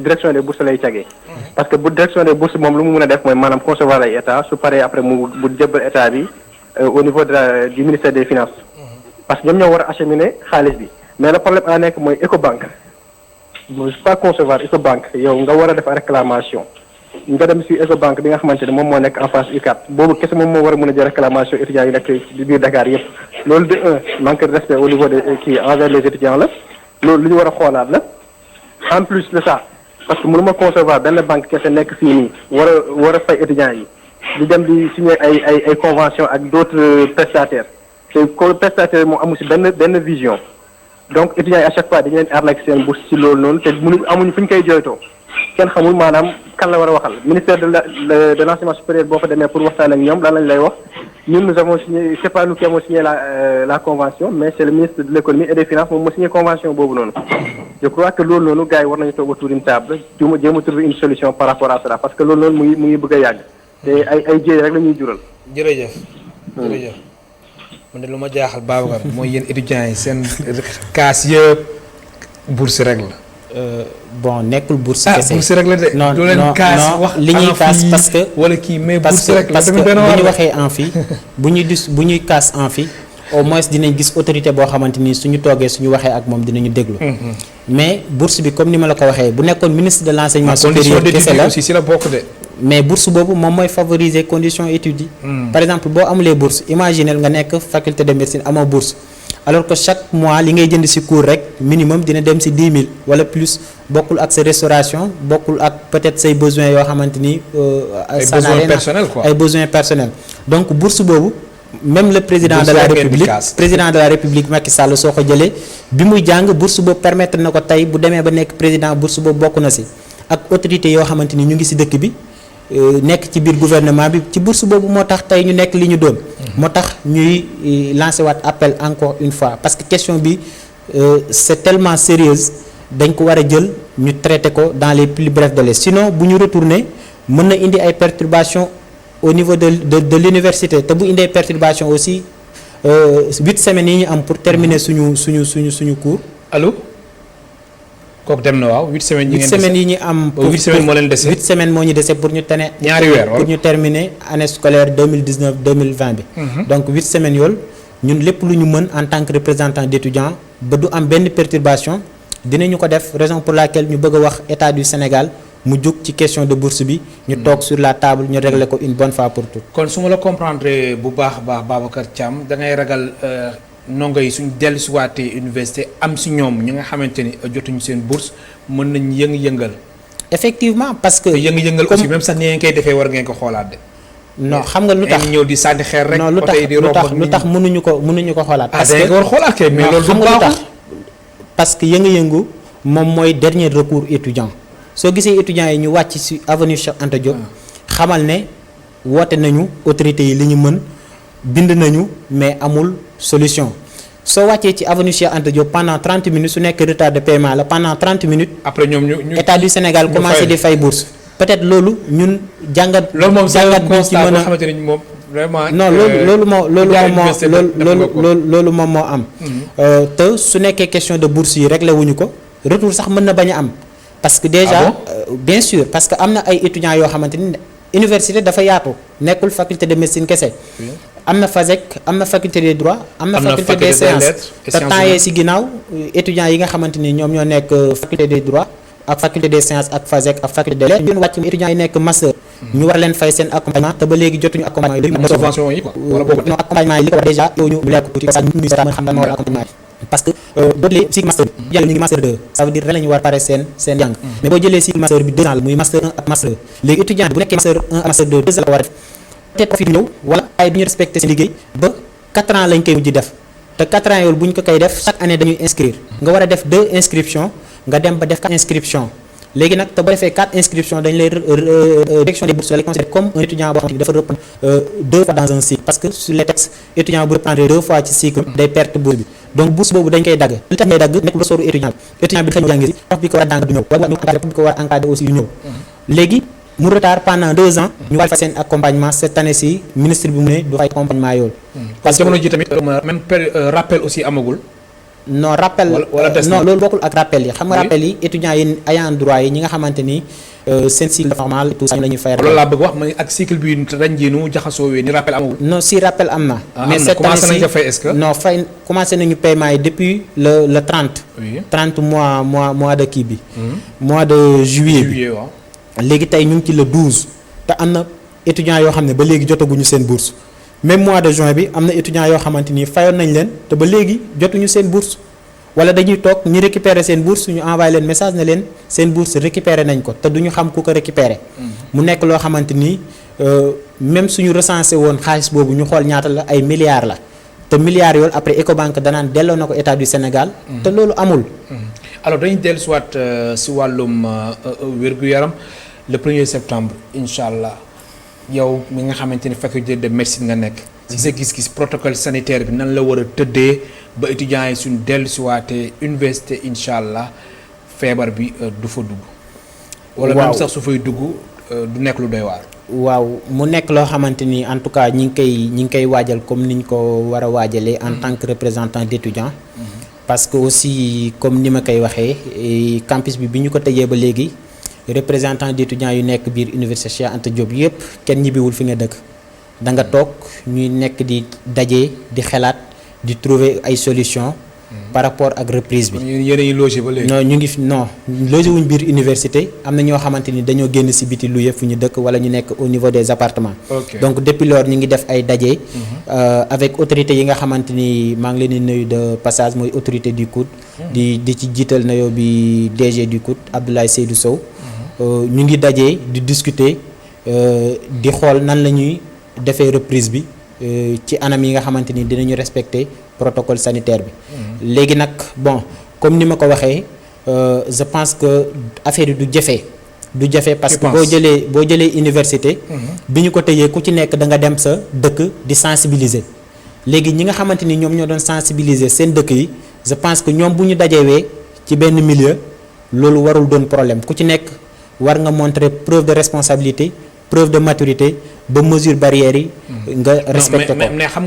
Speaker 4: direction des bourses lay cagee. parce que bu direction des bourses moom lu mu mën a def mooy maanaam concevoir ay état su paree après mu jëbbal état bi au niveau du ministère des finances. parce que ñoom ñoo war a acheminer xaalis bi mais le problème a nekk mooy Ecobank mooy pas concevoir Ecobank yow nga war a def réclamation. nga dem si Ecobank bi nga xamante ne moom moo nekk en face UCAD boobu kese moom moo war a mën a jël réclamation étudiants yi nekk ci biir Dakar yëpp loolu de manque de respect au niveau de kii envers les étudiants la loolu lu ñu war a xoolaat la en plus de ça parce que mënuma concevoir benn banque kese nekk fii nii war a fay étudiants yi di dem di signer ay convention ak d'autres prestataires te ko prestataire moom amu si benn vision donc étudiants yi à chaque fois dañu leen arnaque seen bourse si loolu noonu te amuñu fu ñu koy jooytoo kenn xamul maanaam kan la war a waxal ministère de l'enseignement supérieur boo fa demee pour waxtaan ak ñoom lan lañ lay wax ñun nous avons signé c'est pas nous qui avons signé la convention mais c'est le ministre de l'économie et des finances moom moo signé convention boobu noonu je crois que loolu noonu gars yi war nañu toog autour d'une table jéem a trouver une solution par rapport à cela parce que loolu noonu mu ngi bëgg a yàgg te ay jéey rek la ñuy jural.
Speaker 1: jërëjëf. man de lu ma jaaxal Babacar mooy yéen étudiants yi seen kaas yëpp bourse rek la.
Speaker 2: bon nekkul bourse kese
Speaker 1: bourse rek la de.
Speaker 2: non
Speaker 1: doo leen kaas wax
Speaker 2: li ñuy kaas parce que
Speaker 1: wala kii mais bourse rek la
Speaker 2: parce que bu ñu waxee amphi bu ñuy kaas amphi au moins dinañ gis autorité boo xamante ni suñu toogee suñu waxee ak moom dinañu déglu. mais bourse bi comme ni ma la ko waxee bu nekkoon ministre de l'enseignement supérieur kese la
Speaker 1: aussi si la bokk de.
Speaker 2: mais bourse boobu moom mooy favoriser conditions études yi. par exemple boo amulee bourse imaginez nga nekk faculté de médecine amoo bourse. alors que chaque mois li ngay jënd ci cours rek minimum dina dem ci 10 000 wala plus bokkul ak sa restauration bokkul ak peut-être say besoins yoo xamante ni.
Speaker 1: ay besoins personnels quoi
Speaker 2: ay besoins personnels. donc bourse boobu même le président de la république Macky Sall soo ko jëlee bi muy jàng bourse boobu permettre na ko tey bu demee ba nekk président bourse boobu bokk na ci ak autorités yoo xamante ni ñu ngi ci dëkk bi. nekk ci biir gouvernement bi ci bourse boobu moo tax tey ñu nekk li ñu doon. moo tax ñuy lancer waat appel encore une fois parce que question bi c'est tellement sérieuse dañ ko war a jël ñu traiter ko dans les plus brefs délais sinon bu ñu retourner mën na indi ay perturbations au niveau de l'université te bu indee perturbation aussi 8 semaines yi ñu am pour terminer suñu cours.
Speaker 1: Allô. kooku dem na waaw 8 semaines yi ngeen
Speaker 2: 8 semaines yi ñu am.
Speaker 1: 8 semaines moo leen dese
Speaker 2: 8 semaines moo ñu dese pour ñu tane.
Speaker 1: ñaari weer
Speaker 2: pour ñu terminer année scolaire 2019 2020 bi. donc 8 semaines yoolu ñun lépp lu ñu mën en tant que représentant d'étudiants ba du am benn perturbation dinañu ko def raison pour laquelle ñu bëgg a wax état du Sénégal mu jóg ci question de bourse bi. ñu toog sur la table ñu régler ko une bonne fois pour toutes.
Speaker 1: kon su ma la comprendre bu baax a baax Babacar Thiam da ngay ragal. ndongo yi suñ dellu si waatee université am si ñoom ñi nga xamante ni jotuñu seen bourse mën nañ yëngal.
Speaker 2: effectivement parce que.
Speaker 1: yëngal aussi même sax ni ngeen koy defee war ngeen ko xoolaat de.
Speaker 2: non xam nga lu tax
Speaker 1: ñëw di sànni xeer rek.
Speaker 2: non lu tax mënuñu ko xoolaat.
Speaker 1: parce que war xoolaat kay mais loolu
Speaker 2: xam nga lu tax parce que yëngu-yëngu moom mooy dernier recours étudiant soo gisee étudiants yi ñu wàcc ci avenue Cheikh Anta Diop. xamal ne woote nañu autorités yi li ñu mën bind nañu mais amul solution soo wàccee ci avenue Cheikh Anta Diop pendant 30 minutes su nekk retard de paiement la pendant 30 minutes.
Speaker 1: après ñoom ñu
Speaker 2: état du Sénégal commencé di fay bourse. peut-être loolu ñun jàngat. jàngat bi ci mën a
Speaker 1: xamante ni moom vraiment.
Speaker 2: non loolu moom moo am. te su nekkee question de bourse yi réglé wuñu ko retour sax mën na bañ a am. parce que déjà bien sûr parce que am na ay étudiants yoo xamante ni université dafa yaatu nekkul faculté de médecine kese. am na FASEC am na faculté des droits am na faculté des sciences te temps yee ci ginnaaw étudiants yi nga xamante ni ñoom ñoo nekk faculté des droits ak faculté des sciences ak FASEC ak faculté des lettres ñu wàcc étudiants yi nekk master ñu war leen fay seen accompagnement te ba léegi jotuñu accompagnement yi
Speaker 1: subvention yi quoi
Speaker 2: non accompagnement yi li ko war déjà yow ñu lekk tuuti parce que ñu mën xam lan moo war accompagnement parce que boo jëlee cycle master bi ñu ngi master 2 ça veut dire ren la ñu war pare seen jàng mais boo jëlee cycle master bi 2 ans la muy master 1 ak master 2 léegi étudiant bu nekkee master 1 ak master 2 2 ans la war a def peut-être fi ñëw wala ay du ñu respecté seen liggéey ba 4 ans lañ koy mujj def te 4 ans yooyu bu ñu ko koy def chaque année dañuy inscrire nga war a def 2 inscriptions nga dem ba def 4 inscriptions léegi nag te boo defee 4 inscriptions dañ lay direction des bourses lay considérer comme un étudiant boo xam ne dafa reprendre 2 fois dans un cycle parce que sur les textes étudiant bu reprendre 2 fois ci cycle day perte bourse bi donc bourse boobu dañ koy dagg li tax ngay dagg nekkul resooru étudiant bi dafa ñëw jàngi si prof bi ko war a jàng du ñëw wala ñu encadré bi ko war a encadré aussi du ñëw léegi mu retard pendant 2 ans ñu war fa seen accompagnement cette année ci ministre bi mu ne du fay accompagnement yoolu
Speaker 1: parce que jamono ji tamit même rappel aussi amagul
Speaker 2: non rappel non loolu bokkul ak rappel yi xam nga rappel yi étudiants yi ayant droit yi ñi nga xamante ni seen cycle normal tout ça la ñuy fay.
Speaker 1: loolu laa bëgg wax ma ak cycle bi ren jii nu jaxasoo wee ni rappel amagul.
Speaker 2: non si rappel am na.
Speaker 1: mais cette année commencé nañu fay est-ce que.
Speaker 2: non fay commencé nañu paiement yi depuis le 30.
Speaker 1: oui
Speaker 2: 30 mois de kii bi. mois de juillet bi
Speaker 1: waaw.
Speaker 2: léegi tey ñu ngi ci le 12 te am na étudiants yoo xam ne ba léegi jotaguñu seen bourse. même mois de juin bi am na étudiants yoo xamante ni fayoon nañ leen te ba léegi jotuñu seen bourse wala dañuy toog ñu récupérer seen bourse ñu envoyé leen message ne leen seen bourse récupérer nañ ko te duñu xam ku ko récupérer mu nekk loo xamante ni même suñu recensé woon xaalis boobu ñu xool ñaata la ay milliards la te milliards yoolu après Ecobank danaan delloo na ko état du Sénégal te loolu amul.
Speaker 1: alors dañuy dellu soit si wàllum wér-gu-yaram le 1er septembre incha allah yow mi nga xamante ni faculté de médecine nga nekk. si sa gis-gis protocole sanitaire bi nan la war a tëddee ba étudiants yi suñ dellu si waatee université incha allah feebar bi du fa dugg. wala même sax su fay dugg du nekk lu doy waar.
Speaker 2: waaw mu nekk loo xamante ni en tout cas ñi ngi koy waajal comme niñ ko war a waajalee en tant que représentant d'étudiant. parce que aussi comme ni ma koy waxee campus bi ñu ko tëjee ba léegi représentant d'étudiants yu nekk biir université Cheikh Anta Diop yëpp kenn ñibbiwul fi nga dëkk da nga toog ñuy nekk di daje di xalaat di trouver ay solutions. par rapport ak reprise bi.
Speaker 1: yéen a ngi logé ba léegi.
Speaker 2: non ñu ngi non logé wuñ biir université am na ñoo xamante ni dañoo génn si biti luye fu ñu dëkk wala ñu nekk au niveau des appartements.
Speaker 1: Okay.
Speaker 2: donc depuis lors ñu ngi def ay daje. avec autorités yi nga xamante ni maa ngi leen di nuyu de passage mooy autorité du COUD. di ci jiital nayoo bi DG du COUD Abdoulaye Seydou Sow. ñu ngi daje di discuter di xool nan la ñuy defee reprise bi ci anam yi nga xamante ni dinañu respecter protocole sanitaire bi. léegi nag bon comme ni ma ko waxee je pense que affaire yi du jafe parce que boo jëlee université. bi ñu ko tëjee ku ci nekk da nga dem sa dëkk di sensibiliser. léegi ñi nga xamante ni ñoom ñoo doon sensibiliser seen dëkk yi je pense que ñoom bu ñu dajewee ci benn milieu loolu warul doon problème ku ci nekk war nga montrer preuve de responsabilité preuve de maturité ba mesure barrières yi. nga respecté ko
Speaker 1: mais xam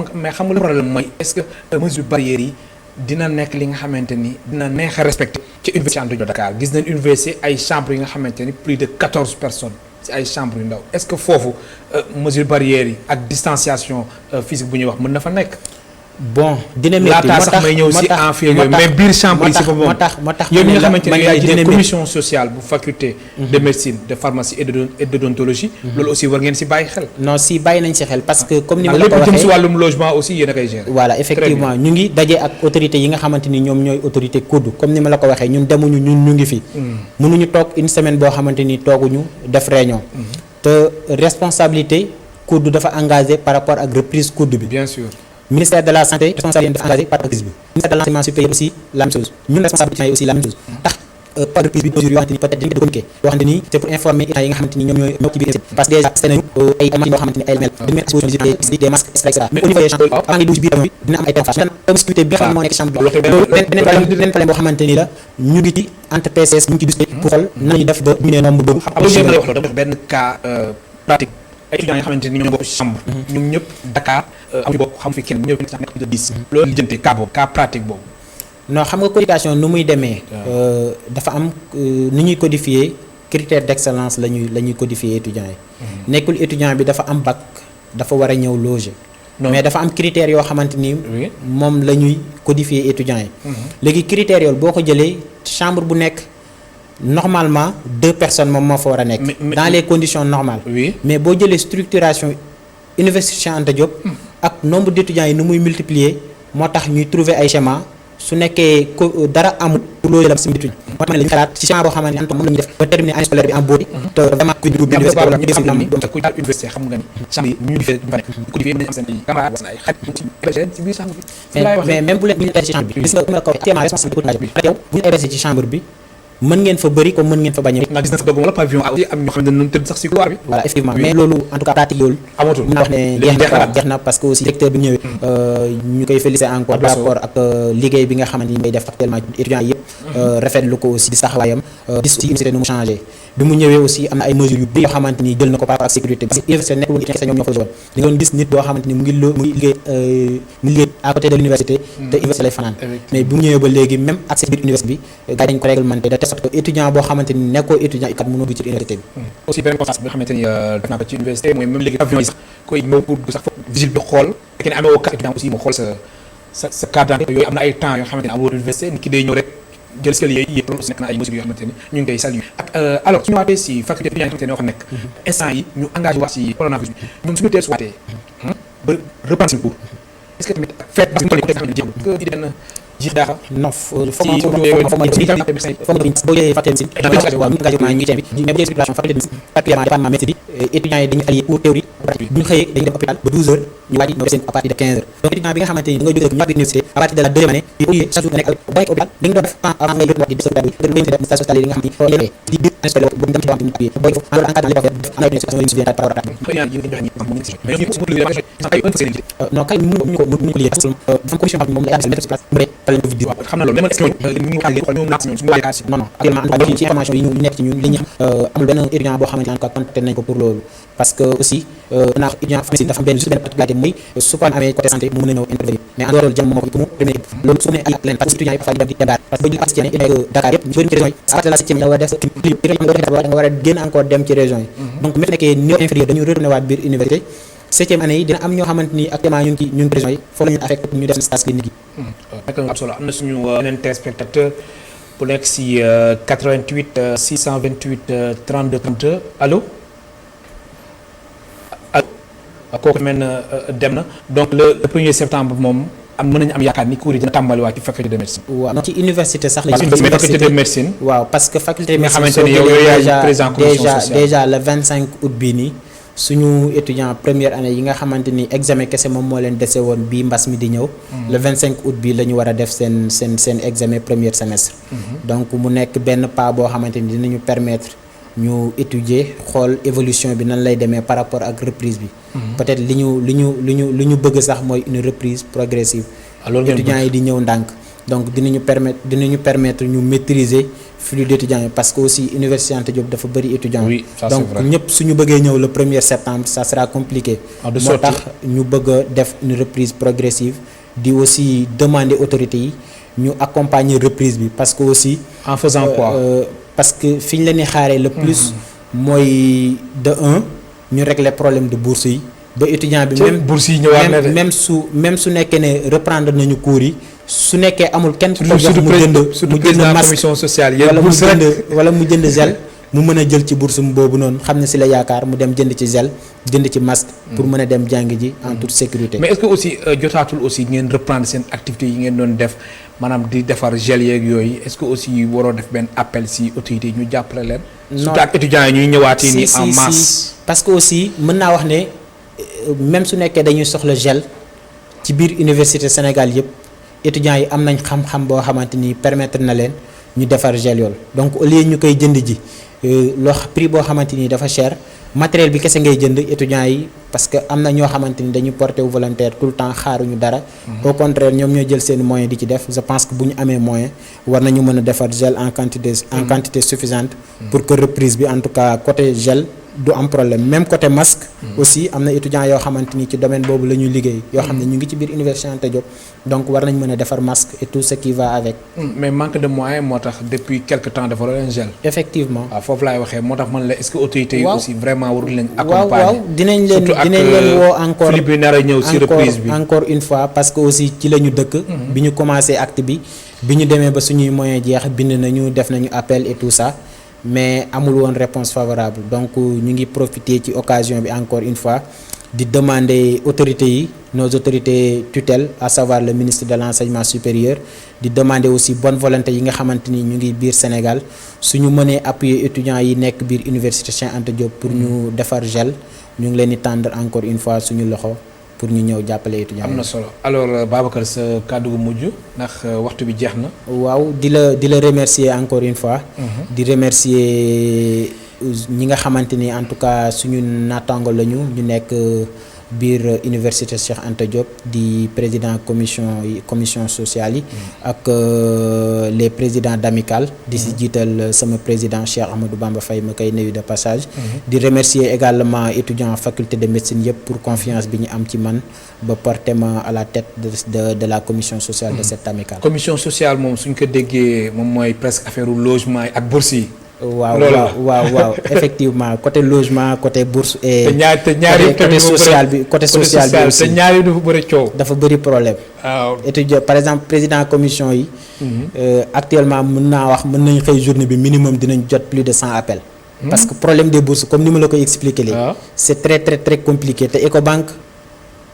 Speaker 1: nga le problème mooy est-ce que mesure barrières yi dina nekk li nga xamante ni dina neex a respecté ci université Anta Diop de Dakar gis nañ université ay chambres yi nga xamante ni plus de 14 personnes ci ay chambres yu ndaw est-ce que foofu mesure barrières yi ak distanciation physique bu ñuy wax mën na fa nekk.
Speaker 2: bon dina métti
Speaker 1: laataa sax may ñëw si amphi yooyu mais biir chambre yi si boppam
Speaker 2: moo tax
Speaker 1: yow mi nga xamante ni yaay jiite commission sociale bu faculté de médecine de pharmacie et d'odontologie loolu aussi war ngeen si bàyyi xel.
Speaker 2: non si bàyyi nañ si xel parce que comme ni ma la ko
Speaker 1: lépp jëm
Speaker 2: waxee
Speaker 1: si wàllum logement aussi yéen a koy gérer.
Speaker 2: voilà effectivement ñu ngi daje ak autorité yi nga xamante ni ñoom ñooy autorité COUD comme ni ma la ko waxee ñun demuñu ñun ñu ngi fi. mënuñu toog une semaine boo xamante ni tooguñu def réunion. te responsabilité COUD dafa engagé par rapport ak reprise COUD bi.
Speaker 1: bien sûr.
Speaker 2: ministère de la santé responsabilité dafa engagé par reprise bi. ministère de l'enseignement supérieur aussi la même chose ñun responsabilité yi aussi la même chose tax par reprise bi mesures yoo xamante ni peut-être dañu ko communiqué yoo xamante ni c'est pour informer état yi nga xamante ni ñoom ñooy ci biir parce que déjà c'est nañu ay machines yoo xamante ni ay mel dañu mettre exposition des masques et cetera mais au niveau des chambres avant ngay dugg ci biir avion bi dina am ay thermoflash promiscuité bi nga xam ne moo nekk chambre bi loolu beneen problème boo xamante ni la ñu ngi ci entre PCS ñu ngi ci discuté pour xool nan la ñuy def ba diminuer nombre boobu
Speaker 1: dafa benn cas pratique ay étudiants yi nga xamante ni ñoom bokk ci chambre ñoom ñëpp Dakar amuñu bokk xam fi kenn ñëpp nekk plus de 10 loolu lijjanti cas boobu cas pratique boobu.
Speaker 2: non xam nga codification nu muy demee dafa am ni ñuy codifier critère d'excellence la ñuy codifier étudiants yi nekkul étudiant bi dafa am bac dafa war a ñëw loger mais dafa am critères yoo xamante ni moom la ñuy codifier étudiants yi léegi critères yooyu boo ko jëlee chambre bu nekk normalement 2 personnes moom moo fa war a nekk dans les conditions normales mais boo jëlee structuration université Cheikh Anta Diop ak nombre d'étudiants yi nu muy multiplier moo tax ñuy trouver ay schéma su nekkee dara amul loolu la si mbir moo tax ma ne la ñu xalaat ci champ boo xamante ne moom la ñuy def ba terminer année scolaire bi en beauté te vraiment ku dugg université wala ñu
Speaker 1: ku jaar université xam nga ni chambre yi ñu defee fa nekk ku defee mën nañu am seen ay camarades ay xarit ci biir chambre bi
Speaker 2: mais même bu leen hébergé ci chambre bi gis nga ma la ko actuellement responsabilité bi yow bu ñu hébergé ci chambre bi mën ngeen fa bëri comme mën ngeen fa bañ a.
Speaker 1: nga gis na sa bëgg wala pavillon aussi am ñoo xam ne dañu tëdd sax ci couloir bi.
Speaker 2: voilà effectivement mais loolu en tout cas pratique loolu.
Speaker 1: amatul
Speaker 2: mën naa wax ne jeex na parce que aussi directeur bi ñëwee. ñu koy féliciter encore par rapport ak liggéey bi nga xamante ni ngay def actuellement étudiants yi yëpp. rafetlu ko aussi di taxawaayam. gis aussi université nu mu changé bi mu ñëwee aussi am na ay mesures yu bëri yoo xamante ni jël na ko par rapport ak sécurité parce que université nekkul woon étudiant ñoom ñoo fa woon di nga doon gis nit boo xamante ni mu ngi liggéey à côté de l'université te université lay fanaan mais bu mu ñëwee ba léegi même accès biir université bi gars yi dañ ko réglementé de telle sorte que étudiant boo xamante ni nekkoo étudiant kat mënoo dugg ci université bi.
Speaker 1: aussi beneen constat bi nga xamante ni def naa ko ci université mooy même léegi avion yi sax koy ñëw pour sax foog vigile bi xool fekkee ne amee woo carte étudiant aussi mu xool sa carte d'identité yooyu am na ay temps yoo xamante ni amul université nit ki day ñëw rek jël escalier yi yëpp loolu aussi nekk na ay mesures yoo xamante ni ñu ngi koy saluer ak alors su ñu waatee si faculté étudiant yi xamante ne ñoo fa nekk instant yi ñu engagé wax si coronavirus bi ñoom suñu teel su waatee ba reprendre seen cours est-ce que tamit fête parce que ñu toll nii ko xamante ni jeexul que di benn ji dara
Speaker 2: non foog nga boo jëlee faculté de médecine waaw ñu engagement ñu ngi bi mais bu jëlee circulation faculté de médecine particulièrement département médecine bi étudiants yi dañuy allié cours théorie bu ñu xëyee dañuy dem hôpital ba 12 heures ñu wàcc ñoo seen à partir de 15 heures donc étudiant bi nga xamante ni da nga jógee ñu biir université à partir de la deuxième année bi au chaque jour nga nekk boo nekk hôpital dañu doon def avant ngay jot wax di def stage hospitalier yi nga xam ni di biir année bu dem ci wax bi booy foofu en encadrement li ko am na une situation yu par rapport à non kay mënuñu ko lié parce que dafa commission moom la mettre sur place mu rek fa lañ ko vidéo
Speaker 1: xam na loolu mais
Speaker 2: non actuellement ci information yi ñu nekk ci ñun li ñu amul benn étudiant boo xamante ne contacté nañ ko pour loolu parce que aussi ndax étudiant médecine dafa am benn particularité mooy su ko amee côté santé mu mën a ñëw intervenir mais en dehors loolu jëm moo ko pour mu premier loolu su ne ay leen parce que étudiants yi parfois di dem parce que ba ñu participé ne nekk Dakar yëpp ñu bëri ci région yi à partir de la septième da war a def nga war a génn encore dem ci région yi donc même nekkee niveau inférieur dañu retourné waat biir université septième année yi dina am ñoo xamante ni actuellement ñu ngi région yi foofu la ñu affecté ñu def stage clinique yi.
Speaker 1: nekk nga am solo am na suñu yeneen téléspectateur bu nekk si 88 628 32 32 allo kooku mel na dem na donc le 1er septembre moom mën nañu am yaakaar ni cours yi dina tàmbaliwaat ci faculté de médecine.
Speaker 2: waaw non ci université sax la
Speaker 1: faculté de médecine.
Speaker 2: waaw parce que faculté de médecine
Speaker 1: nga xamante ni yow yaay président commission sociale
Speaker 2: déjà le 25 août bii nii. suñu étudiant première année yi nga xamante ni examen kese moom moo leen dese woon bii mbas mi di ñëw. le 25 août bi la ñu war a def seen examen premier semestre. donc mu nekk benn pas boo xamante ni dinañu permettre ñu étudier xool évolution bi nan lay demee par rapport ak reprise bi. peut-être li ñu bëgg sax mooy une reprise progressive. étudiants yi di ñëw ndànk. donc dinañu permettre ñu maîtriser flux d'étudiants yi parce que aussi Université Anta Diop dafa bëri étudiants.
Speaker 1: oui ça
Speaker 2: donc ñëpp suñu bëggee ñëw le 1er septembre ça sera compliqué. moo tax ñu bëgg a def une reprise progressive di aussi demander autorités yi ñu accompagner reprise bi parce que aussi.
Speaker 1: en faisant quoi
Speaker 2: parce que fi ñu leen di xaaree le plus. mooy de ñu régler problème de bourse yi. ba étudiant bi
Speaker 1: bourse yi ñëwaat na
Speaker 2: même su nekkee ne reprendre nañu cours yi. su nekkee amul kenn ku ko jox
Speaker 1: mu jënd masque commission sociale
Speaker 2: wala mu jënd gel mu mën a jël ci bourse boobu noonu xam ne si la yaakaar mu dem jënd ci gel jënd ci masque pour mën a dem jàng ji en toute sécurité.
Speaker 1: mais est-ce que aussi jotaatul aussi ngeen reprendre seen activités yi ngeen doon def maanaam di defar gel yeeg yooyu est-ce que aussi waroo def benn appel si autorités yi ñu jàppale leen. surtout ak étudiants yi ñuy ñëwaatee nii en masse.
Speaker 2: parce que aussi mën naa wax ne même su nekkee dañuy soxla gel ci biir université Sénégal yëpp. étudiants yi am nañ xam-xam boo xamante ni permettre na leen ñu defar gel yool donc au lieu ñu koy jënd ji loo prix boo xamante ni dafa cher matériel bi kese ngay jënd étudiants yi parce que am na ñoo xamante ni dañu porter volontaire tout le temps xaaruñu dara. au contraire ñoom ñoo jël seen moyen di ci def je pense que bu ñu amee moyen war nañu mën a defar gel en quantité suffisante. pour que reprise bi en tout cas côté gel. du am problème même côté masque. aussi am na étudiants yoo xamante ni ci domaine boobu la ñuy liggéey. yoo xam ne ñu ngi ci biir Université Anta Diop donc war nañ mën a defar masque et tout ce qui va avec.
Speaker 1: mais manque de moyens moo tax depuis quelque temps dafa leen gel.
Speaker 2: effectivement
Speaker 1: waaw foofu laay waxee moo tax man la est-ce que autorités yi aussi vraiment warul leen accompagner.
Speaker 2: waaw dinañ leen woo encore
Speaker 1: Philippe bi nar a ñëw si reprise bi
Speaker 2: encore une fois parce que aussi ci la ñu dëkk. bi ñu commencé acte bi ñu demee ba suñuy moyens jeex bind nañu def nañu appel et tout ça. mais amul woon réponse favorable donc ñu ngi profiter ci occasion bi encore une fois di demander autorités yi nos autorités tutelles à savoir le ministre de l'enseignement supérieur di demander aussi bonne volonté yi nga xamante ni ñu ngi biir Sénégal suñu mënee appuyer étudiants yi nekk biir Université Cheikh Anta Diop pour ñu defar gel ñu ngi leen di tendre encore une fois suñu loxo pour ñu ñëw jàppale étudiants yi.
Speaker 1: am na solo alors Babacar sa kàddu gu mujj ndax waxtu bi jeex na.
Speaker 2: waaw di la remercier encore une fois. di remercier ñi nga xamante ni en tout cas suñu naataango lañu ñu nekk biir Université Cheikh Anta Diop di président commission sociale yi. ak les présidents d'amicale di si jiital sama président Cheikh Ahmadou Bamba Faye ma koy nuyu de passage. di remercier également étudiants faculté de médecine yëpp pour confiance bi ñu am ci man ba porté ma à la tête de la commission sociale de cette amicale.
Speaker 1: commission sociale moom suñ ko déggee moom mooy presque affaire logement yi ak bourse yi.
Speaker 2: waaw effectivement côté logement côté bourse et
Speaker 1: côté
Speaker 2: social bi aussi
Speaker 1: te ñaari dafa bëri coow.
Speaker 2: dafa bëri problème.
Speaker 1: waaw
Speaker 2: étudiant par exemple président commission yi. actuellement mën nañ xëy journée bi minimum dinañ jot plus de 100 appels. parce que problème des bourses comme ni ma la koy expliquer léegi. c'est très très très compliqué te Ecobank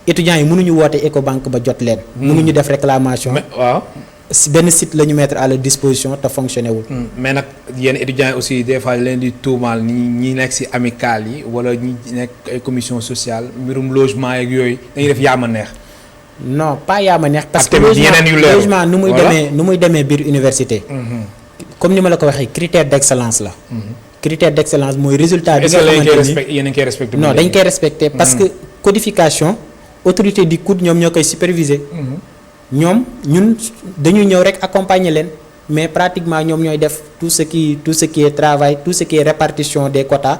Speaker 2: étudiants yi mënuñu woote Ecobank ba jot leen. mënuñu def réclamation. benn site la ñu mettre à leur disposition te fonctionné wul.
Speaker 1: mais nag yenn étudiants yi aussi des fois leen di tuumaal ñi nekk ci amicale yi wala ñi nekk ay commission sociale mbirum logement yeeg yooyu dañuy def yaama neex.
Speaker 2: non pas yaa ma neex. parce que
Speaker 1: logement
Speaker 2: nu muy demee biir université. comme ni ma la ko waxee critère d'excellence la. critère d'excellence mooy résultat bi nga xamante ni
Speaker 1: yéen a ngi koy respecté.
Speaker 2: non dañ koy respecté parce que codification autorité du COUD ñoom ñoo koy superviser. ñun dañuy ñëw rek accompagner leen mais pratiquement ñoom ñooy def tout ce qui est travail tout ce qui est répartition des quotas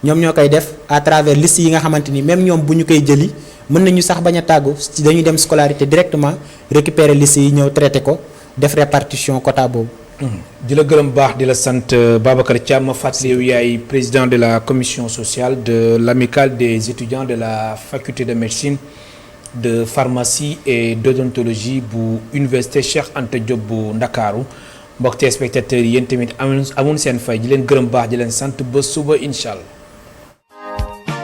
Speaker 2: ñoom ñoo koy def à travers liste yi nga xamante ni même ñoom bu ñu koy jëli mën nañu sax bañ a tàggu dañuy dem scolarité directement récupérer liste yi ñëw traité ko def répartition quota boobu.
Speaker 1: di la gërëm baax di la sant Babacar Thiam ma fàttali yow yaay président de la commission sociale de l'amicale des étudiants de la faculté de médecine de pharmacie et d'odontologie bu université Cheikh Anta Diop bu Ndakaaru mbokk téléspectateurs yi yéen tamit amuñ seen fay di leen gërëm baax di leen sant ba suba incha allah.